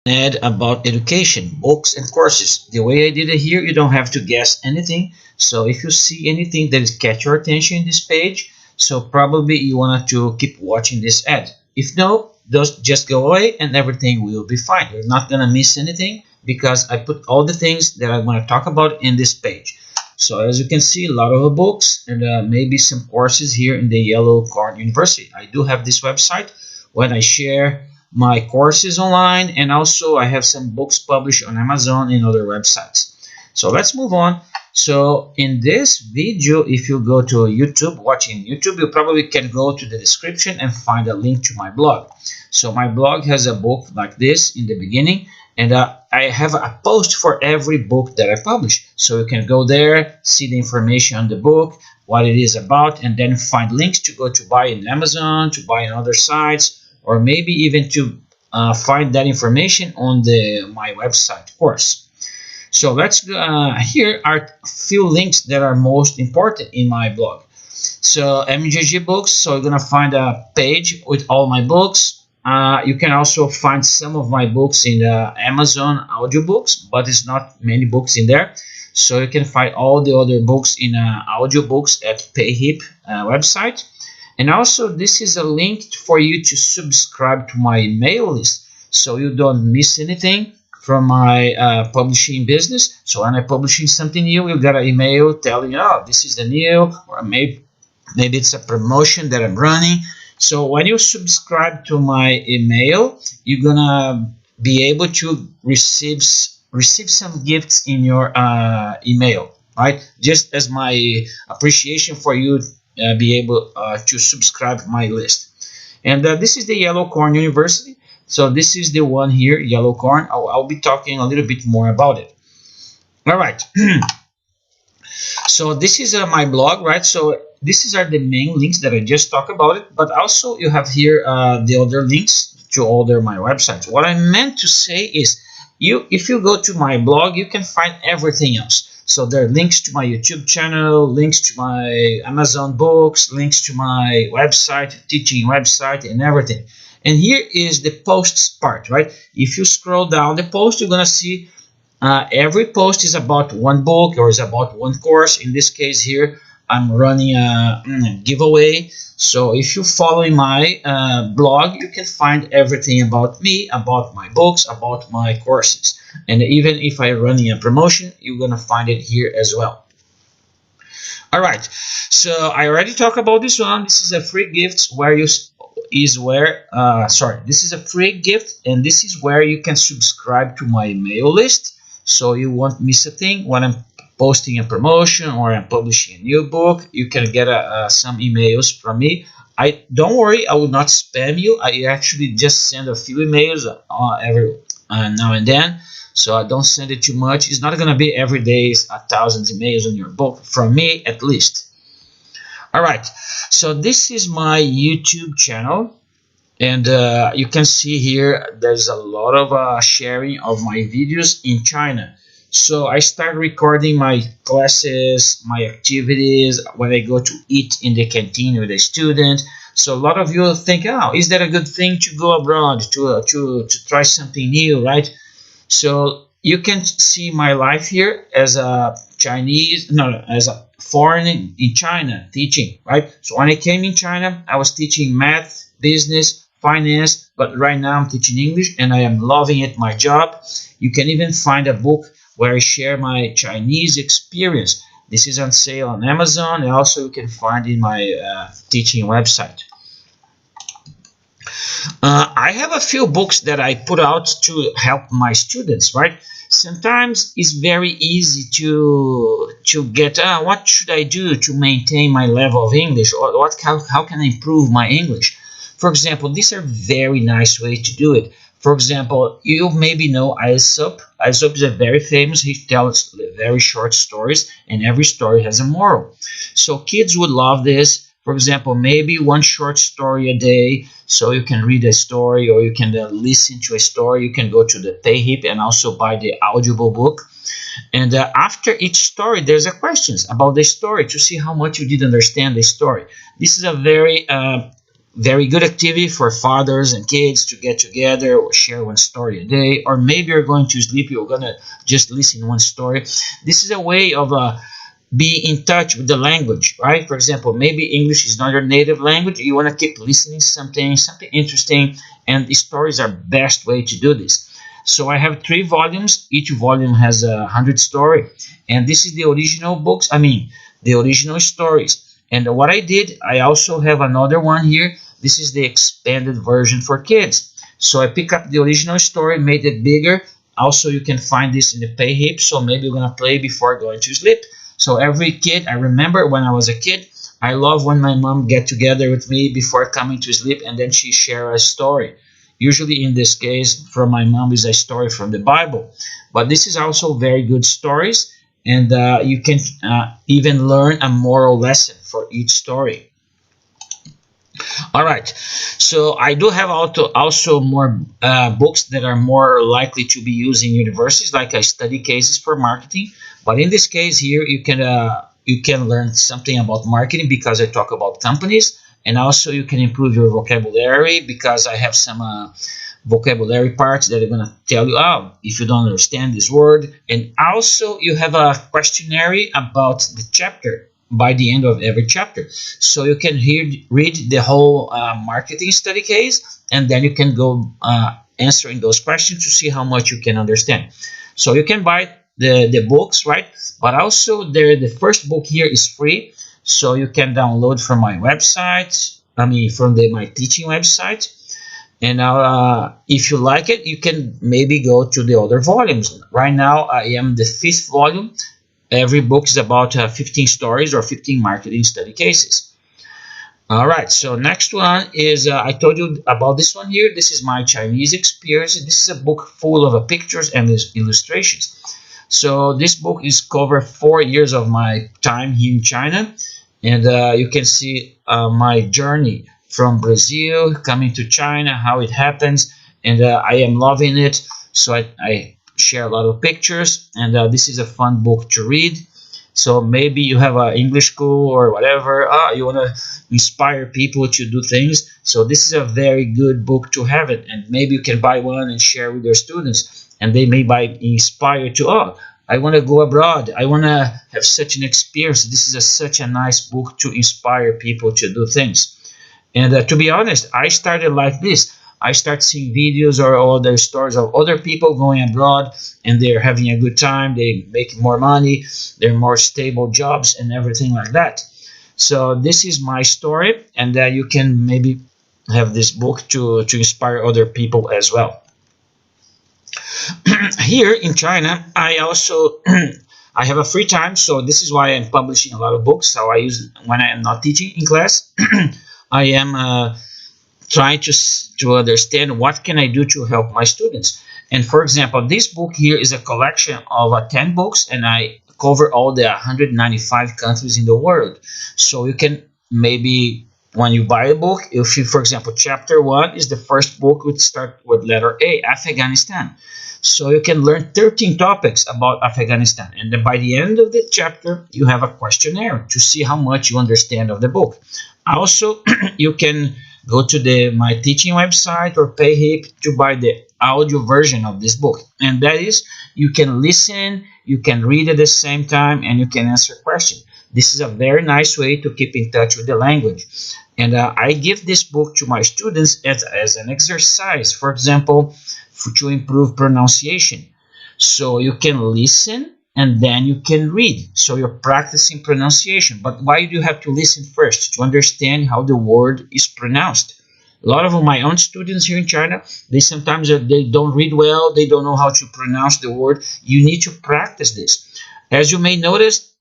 ad about education, books and courses. The way I did it here, you don't have to guess anything. So if you see anything that is catch your attention in this page, so probably you want to keep watching this ad. If no, just go away and everything will be fine. You're not gonna miss anything because I put all the things that I want to talk about in this page. So as you can see, a lot of books and maybe some courses here in the YellowCorn University. I do have this website when I share my courses online, and also I have some books published on Amazon and other websites. So let's move on. So in this video, if you go to YouTube, watching YouTube, you probably can go to the description and find a link to my blog. So my blog has a book like this in the beginning, and I have a post for every book that I publish. So you can go there, see the information on the book, what it is about, and then find links to go to buy in Amazon, to buy in other sites, or maybe even to find that information on my website course. So let's here are a few links that are most important in my blog. So MJG Books, so you're gonna find a page with all my books. You can also find some of my books in the Amazon audiobooks, but it's not many books in there. So you can find all the other books in audiobooks at PayHip website. And also this is a link for you to subscribe to my email list so you don't miss anything from my publishing business. So when I'm publishing something new, you got an email telling you, oh, this is the new, or maybe it's a promotion that I'm running. So when you subscribe to my email, you're gonna be able to receive some gifts in your email, right? Just as my appreciation for you be able to subscribe my list. And this is the YellowCorn University. So this is the one here, YellowCorn. I'll be talking a little bit more about it. All right. So this is my blog, right? So these are the main links that I just talked about it, but also you have here the other links to other my websites. What I meant to say is, if you go to my blog, you can find everything else. So there are links to my YouTube channel, links to my Amazon books, links to my website, teaching website, and everything. And here is the posts part, right? If you scroll down the post, you're gonna see every post is about one book or is about one course. In this case here, I'm running a giveaway. So if you follow my blog, you can find everything about me, about my books, about my courses. And even if I'm running a promotion, you're going to find it here as well. All right. So I already talked about this one. This is a free gift where this is a free gift, and this is where you can subscribe to my mail list. So you won't miss a thing when I'm posting a promotion or I'm publishing a new book. You can get some emails from me. Don't worry, I will not spam you. I actually just send a few emails every now and then, so I don't send it too much. It's not gonna be every day 1,000 emails on your book from me, at least. All right, so this is my YouTube channel. And you can see here there's a lot of sharing of my videos in China. So I start recording my classes, my activities, when I go to eat in the canteen with a student. So a lot of you think, oh, is that a good thing to go abroad, to try something new, right? So you can see my life here as a as a foreign in China teaching, right? So when I came in China, I was teaching math, business, finance, but right now I'm teaching English and I am loving it, my job. You can even find a book where I share my Chinese experience. This is on sale on Amazon, and also you can find in my teaching website. I have a few books that I put out to help my students, right? Sometimes it's very easy to get what should I do to maintain my level of English, or how can I improve my English? For example, these are very nice way to do it. For example, you maybe know Aesop. Aesop is a very famous. He tells very short stories, and every story has a moral. So kids would love this. For example, maybe one short story a day, so you can read a story or you can listen to a story. You can go to the PayHip and also buy the audible book. And after each story, there's a questions about the story to see how much you did understand the story. This is a very very good activity for fathers and kids to get together or share one story a day. Or maybe you're going to sleep, you're going to just listen one story. This is a way of be in touch with the language, right? For example, maybe English is not your native language. You want to keep listening something interesting, and the stories are best way to do this. So I have 3 volumes. Each volume has 100 story, and this is the original books. I mean, the original stories. And what I did, I also have another one here. This is the expanded version for kids. So I pick up the original story, made it bigger. Also, you can find this in the pay heap. So maybe you're gonna play before going to sleep. So every kid, I remember when I was a kid, I love when my mom get together with me before coming to sleep, and then she share a story. Usually in this case, from my mom is a story from the Bible. But this is also very good stories, and you can even learn a moral lesson for each story. All right, so I do have also more books that are more likely to be used in universities, like I study cases for marketing. But in this case here, you can learn something about marketing because I talk about companies, and also you can improve your vocabulary because I have some vocabulary parts that are going to tell you, oh, if you don't understand this word. And also you have a questionnaire about the chapter by the end of every chapter. So you can read the whole marketing study case, and then you can go answering those questions to see how much you can understand. So you can buy the books, right? But also the first book here is free. So you can download from my website, from my teaching website. And now, if you like it, you can maybe go to the other volumes. Right now, I am the 5th volume. Every book is about 15 stories or 15 marketing study cases. All right, so next one is, I told you about this one here. This is my Chinese experience. This is a book full of pictures and illustrations. So this book is cover 4 years of my time here in China. And you can see my journey from Brazil coming to China, how it happens. And I am loving it. So I share a lot of pictures, and this is a fun book to read. So maybe you have an English school or whatever, you want to inspire people to do things. So this is a very good book to have it, and maybe you can buy one and share with your students, and they may be inspired to, I want to go abroad, I want to have such an experience. This is such a nice book to inspire people to do things. And to be honest, I started like this. I start seeing videos or other stories of other people going abroad, and they're having a good time, they make more money, they're more stable jobs and everything like that. So this is my story, and you can maybe have this book to inspire other people as well. Here in China, I also I have a free time, so this is why I'm publishing a lot of books. So I use, when I am not teaching in class, I am trying to understand what can I do to help my students. And for example, this book here is a collection of 10 books, and I cover all the 195 countries in the world. So you can maybe, when you buy a book, if you, for example, chapter 1 is the first book, would start with letter A, Afghanistan. So you can learn 13 topics about Afghanistan, and then by the end of the chapter you have a questionnaire to see how much you understand of the book. Also, you can go to my teaching website or PayHip to buy the audio version of this book. And that is, you can listen, you can read at the same time, and you can answer questions. This is a very nice way to keep in touch with the language. And I give this book to my students as an exercise, for example, to improve pronunciation. So you can listen and then you can read. So you're practicing pronunciation. But why do you have to listen first? To understand how the word is pronounced. A lot of my own students here in China, they sometimes they don't read well, they don't know how to pronounce the word. You need to practice this. As you may notice,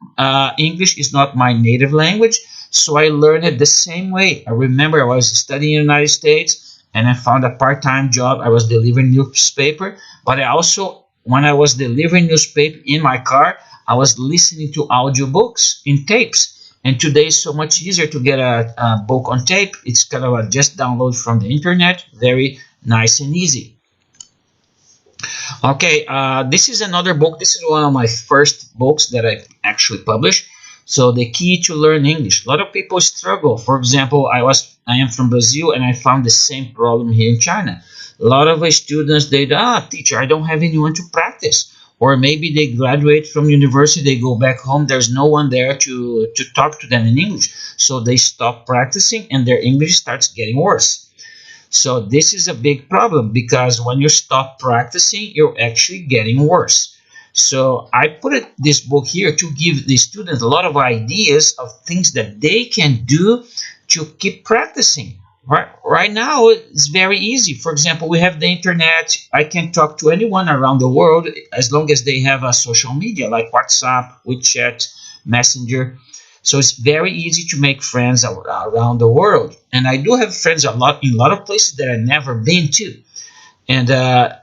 English is not my native language, so I learned it the same way. I remember I was studying in the United States, and I found a part-time job. I was delivering newspaper, but I also, when I was delivering newspaper in my car, I was listening to audiobooks in tapes. And today it's so much easier to get a book on tape. It's kind of just download from the internet, very nice and easy. Okay, this is another book. This is one of my first books that I actually published. So the key to learn English. A lot of people struggle. For example, I am from Brazil, and I found the same problem here in China. A lot of students, they teacher, I don't have anyone to practice. Or maybe they graduate from university, they go back home, there's no one there to talk to them in English. So they stop practicing and their English starts getting worse. So this is a big problem, because when you stop practicing, you're actually getting worse. So I put this book here to give the students a lot of ideas of things that they can do to keep practicing. Right now, it's very easy. For example, we have the internet. I can talk to anyone around the world as long as they have a social media like WhatsApp, WeChat, Messenger. So it's very easy to make friends around the world. And I do have friends in a lot of places that I've never been to. And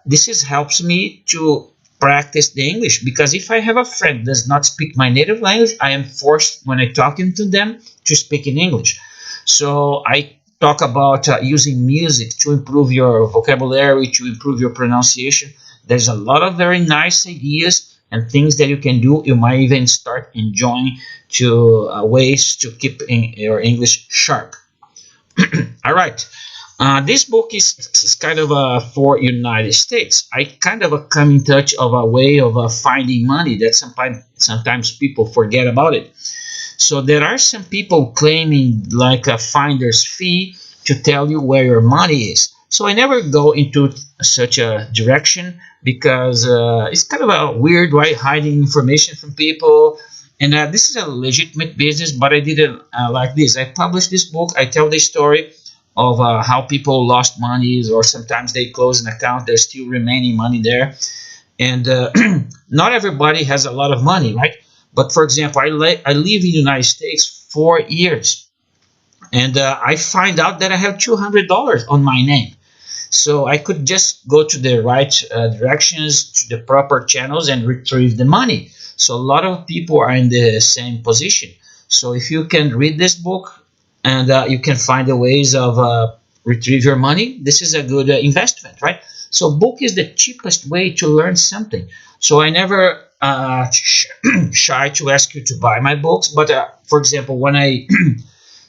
this helps me to practice the English, because if I have a friend who does not speak my native language, I am forced, when I talking to them, to speak in English. So I talk about using music to improve your vocabulary, to improve your pronunciation. There's a lot of very nice ideas and things that you can do. You might even start enjoying to ways to keep your English sharp. All right. This book is kind of for United States. I kind of come in touch of a way of finding money that sometimes people forget about it. So there are some people claiming like a finder's fee to tell you where your money is. So I never go into such a direction, because it's kind of a weird way hiding information from people. And this is a legitimate business, but I did it like this. I published this book. I tell the story of how people lost money, or sometimes they close an account, there's still remaining money there. And not everybody has a lot of money, right? But for example, I live in the United States 4 years, and I find out that I have $200 on my name. So I could just go to the right directions, to the proper channels, and retrieve the money. So a lot of people are in the same position. So if you can read this book, and you can find the ways of retrieve your money, this is a good investment, right? So book is the cheapest way to learn something. So I never shy to ask you to buy my books. But for example, when I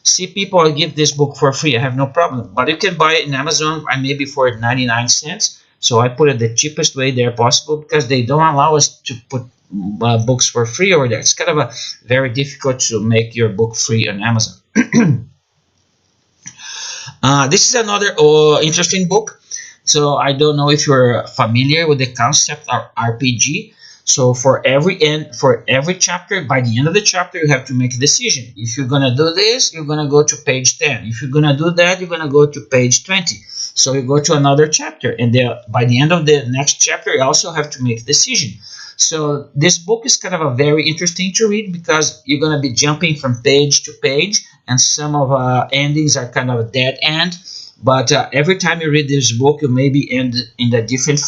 see people, I give this book for free. I have no problem. But you can buy it in Amazon, maybe for 99 cents. So I put it the cheapest way there possible, because they don't allow us to put books for free over there. It's kind of very difficult to make your book free on Amazon. This is another interesting book. So I don't know if you're familiar with the concept of RPG. So for every chapter, by the end of the chapter, you have to make a decision. If you're gonna do this, you're gonna go to page 10. If you're gonna do that, you're gonna go to page 20. So you go to another chapter, and by the end of the next chapter, you also have to make a decision. So this book is kind of a very interesting to read, because you're going to be jumping from page to page, and some of endings are kind of a dead end. But every time you read this book, you maybe end in a different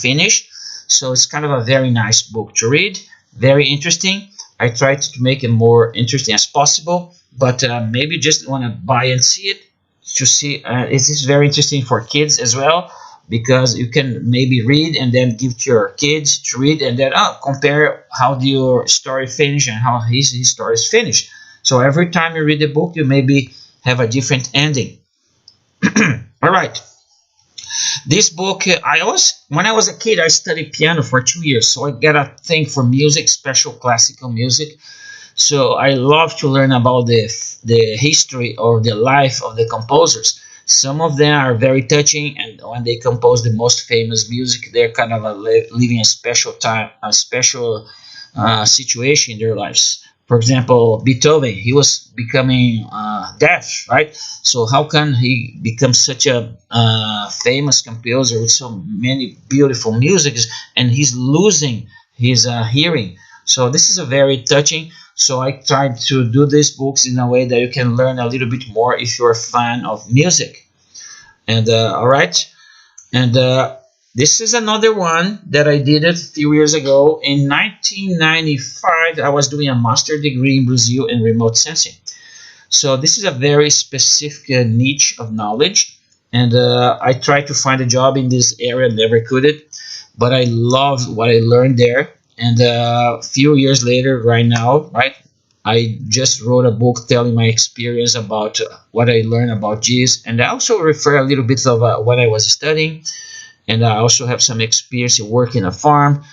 finish. So it's kind of a very nice book to read, very interesting. I tried to make it more interesting as possible, but maybe you just want to buy and see it to see. It is very interesting for kids as well, because you can maybe read and then give to your kids to read, and then compare how your story finish and how his story is finished. So every time you read the book, you maybe have a different ending. All right. This book, when I was a kid, I studied piano for 2 years, so I got a thing for music, special classical music. So I love to learn about the history or the life of the composers. Some of them are very touching, and when they compose the most famous music, they're kind of living a special time, a special situation in their lives. For example, Beethoven, he was becoming deaf, right? So how can he become such a famous composer with so many beautiful musics, and he's losing his hearing? So this is a very touching. So I tried to do these books in a way that you can learn a little bit more if you're a fan of music. And all right, and this is another one that I did a few years ago. In 1995, I was doing a master degree in Brazil in remote sensing. So this is a very specific niche of knowledge, and I tried to find a job in this area, never could it, but I loved what I learned there. And a few years later, right now, right, I just wrote a book telling my experience about what I learned about GIS, and I also refer a little bit of what I was studying, and I also have some experience in working a farm.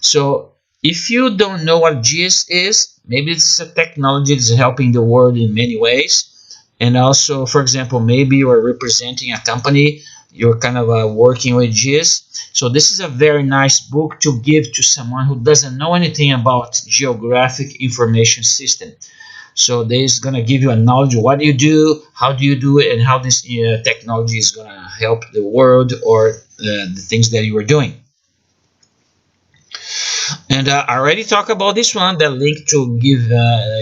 So if you don't know what GIS is, maybe it's a technology that's helping the world in many ways. And also, for example, maybe you are representing a company, you're kind of working with GIS. So this is a very nice book to give to someone who doesn't know anything about geographic information system. So this is going to give you a knowledge of what you do, how do you do it, and how this technology is going to help the world or the things that you are doing. And I already talked about this one, the link to give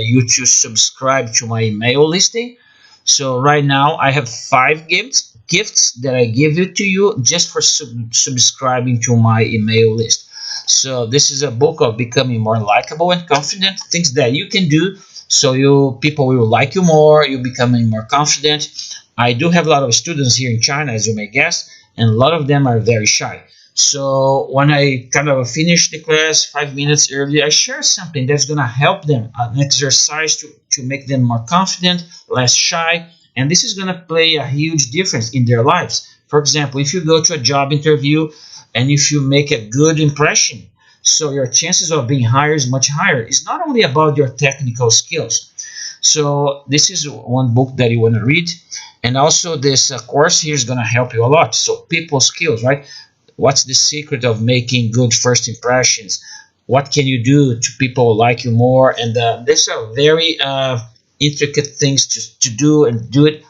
you to subscribe to my email listing. So right now I have 5 gifts that I give it to you just for subscribing to my email list. So this is a book of becoming more likable and confident, things that you can do so you people will like you more, you becoming more confident. I do have a lot of students here in China, as you may guess, and a lot of them are very shy. So when I kind of finish the class 5 minutes early, I share something that's going to help them, an exercise to make them more confident, less shy. And this is going to play a huge difference in their lives. For example, if you go to a job interview and if you make a good impression, so your chances of being hired is much higher. It's not only about your technical skills. So this is one book that you want to read. And also this course here is going to help you a lot. So people skills, right? What's the secret of making good first impressions? What can you do to people like you more? And these are very intricate things to do and do it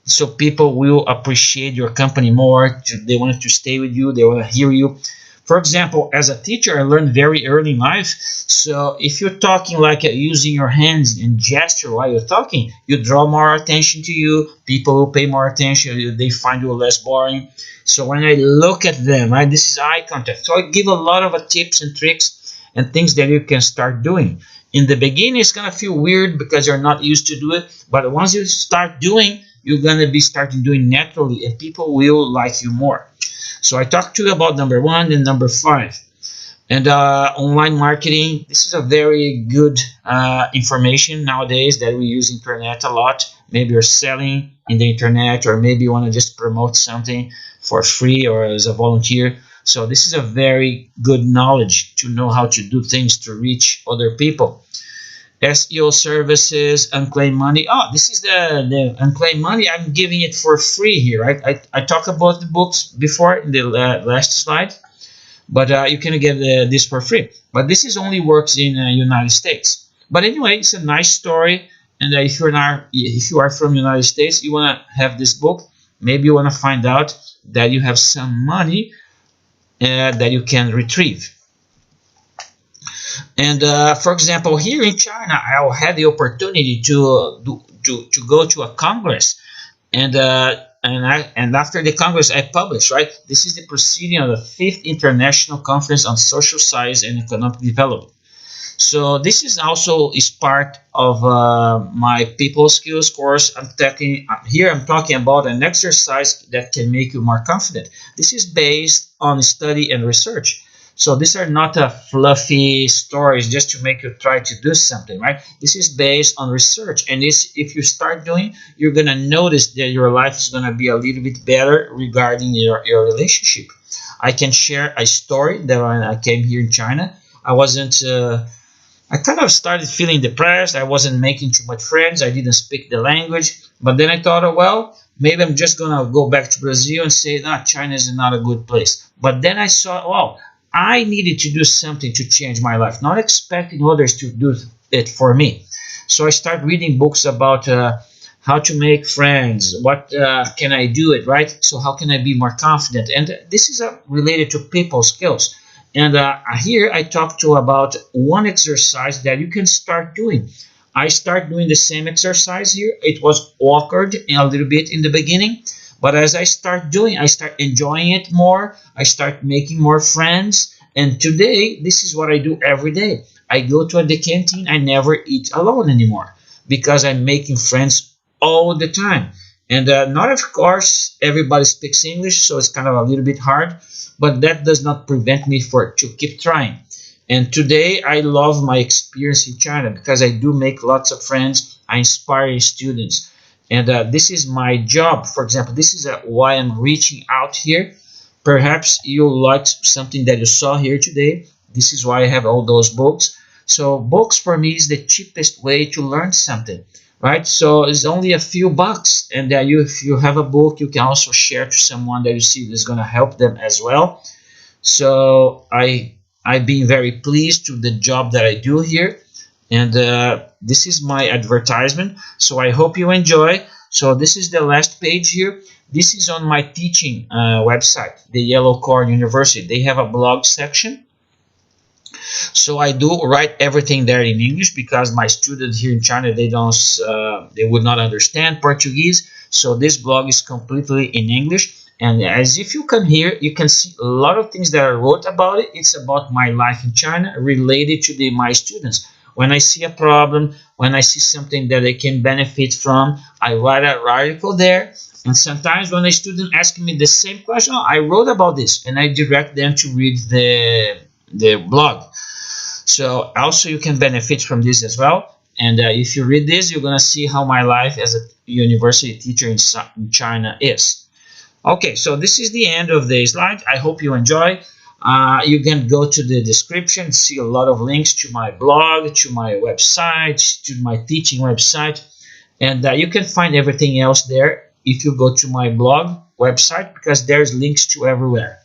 so people will appreciate your company more. They want to stay with you. They want to hear you. For example, as a teacher, I learned very early in life. So if you're talking like using your hands and gesture while you're talking, you draw more attention to you. People will pay more attention. They find you less boring. So when I look at them, right, this is eye contact. So I give a lot of tips and tricks and things that you can start doing. In the beginning, it's going to feel weird because you're not used to do it. But once you start doing, you're going to be starting doing naturally and people will like you more. So I talked to you about number 1 and number 5. And online marketing, this is a very good information nowadays that we use internet a lot. Maybe you're selling in the internet or maybe you want to just promote something for free or as a volunteer. So this is a very good knowledge to know how to do things to reach other people. SEO services, unclaimed money. Oh, this is the unclaimed money. I'm giving it for free here. Right? I talked about the books before in the last slide, but you can get this for free. But this is only works in United States. But anyway, it's a nice story. And if you are from United States, you want to have this book. Maybe you want to find out that you have some money that you can retrieve. And for example, here in China, I had the opportunity to go to a congress, and after the congress, I published. Right, this is the proceeding of the 5th International Conference on Social Science and Economic Development. So this is also is part of my people skills course. I'm talking about an exercise that can make you more confident. This is based on study and research. So these are not fluffy stories just to make you try to do something, right? This is based on research. And if you start doing, you're going to notice that your life is going to be a little bit better regarding your relationship. I can share a story that when I came here in China, I kind of started feeling depressed. I wasn't making too much friends. I didn't speak the language. But then I thought, oh, well, maybe I'm just going to go back to Brazil and say, China is not a good place. But then I saw, wow, I needed to do something to change my life, not expecting others to do it for me. So I started reading books about how to make friends. What can I do it, right? So how can I be more confident? And this is related to people skills. And here I talked to about one exercise that you can start doing. I start doing the same exercise here. It was awkward a little bit in the beginning, but as I start doing, I start enjoying it more. I start making more friends. And today, this is what I do every day. I go to the canteen. I never eat alone anymore because I'm making friends all the time. And not, of course, everybody speaks English, so it's kind of a little bit hard. But that does not prevent me to keep trying. And today I love my experience in China because I do make lots of friends. I inspire students. And this is my job. For example, this is why I'm reaching out here. Perhaps you like something that you saw here today. This is why I have all those books. So books for me is the cheapest way to learn something, right? So it's only a few bucks. And if you have a book, you can also share to someone that you see is going to help them as well. So I've been very pleased to the job that I do here, and this is my advertisement. So I hope you enjoy. So this is the last page here. This is on my teaching website, the YellowCorn University. They have a blog section. So I do write everything there in English because my students here in China, they would not understand Portuguese. So this blog is completely in English. And as if you come here, you can see a lot of things that I wrote about it. It's about my life in China related to my students. When I see a problem, when I see something that they can benefit from, I write an article there. And sometimes when a student asks me the same question, "Oh, I wrote about this," and I direct them to read the blog. So also you can benefit from this as well. And if you read this, you're going to see how my life as a university teacher in China is. Okay, so this is the end of the slide. I hope you enjoy. You can go to the description, see a lot of links to my blog, to my website, to my teaching website. And you can find everything else there if you go to my blog website, because there's links to everywhere.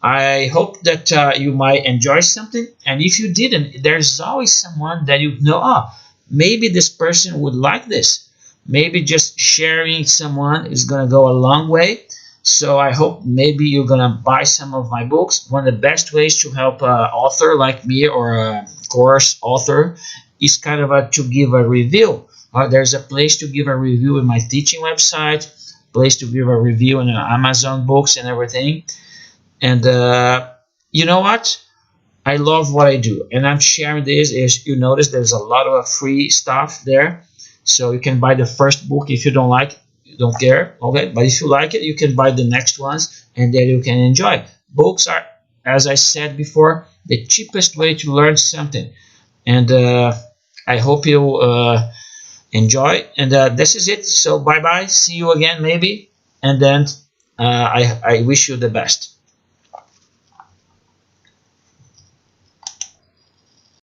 I hope that you might enjoy something. And if you didn't, there's always someone that you know, maybe this person would like this. Maybe just sharing someone is going to go a long way. So I hope maybe you're going to buy some of my books. One of the best ways to help an author like me or a course author is kind of to give a review. There's a place to give a review in my teaching website, place to give a review in Amazon books and everything. And you know what? I love what I do, and I'm sharing this. As you notice, there's a lot of free stuff there, so you can buy the first book. If you don't like it, you don't care, okay? But if you like it, you can buy the next ones, and then you can enjoy. Books are, as I said before, the cheapest way to learn something, and I hope you enjoy. And this is it. So bye bye. See you again maybe, and then I wish you the best.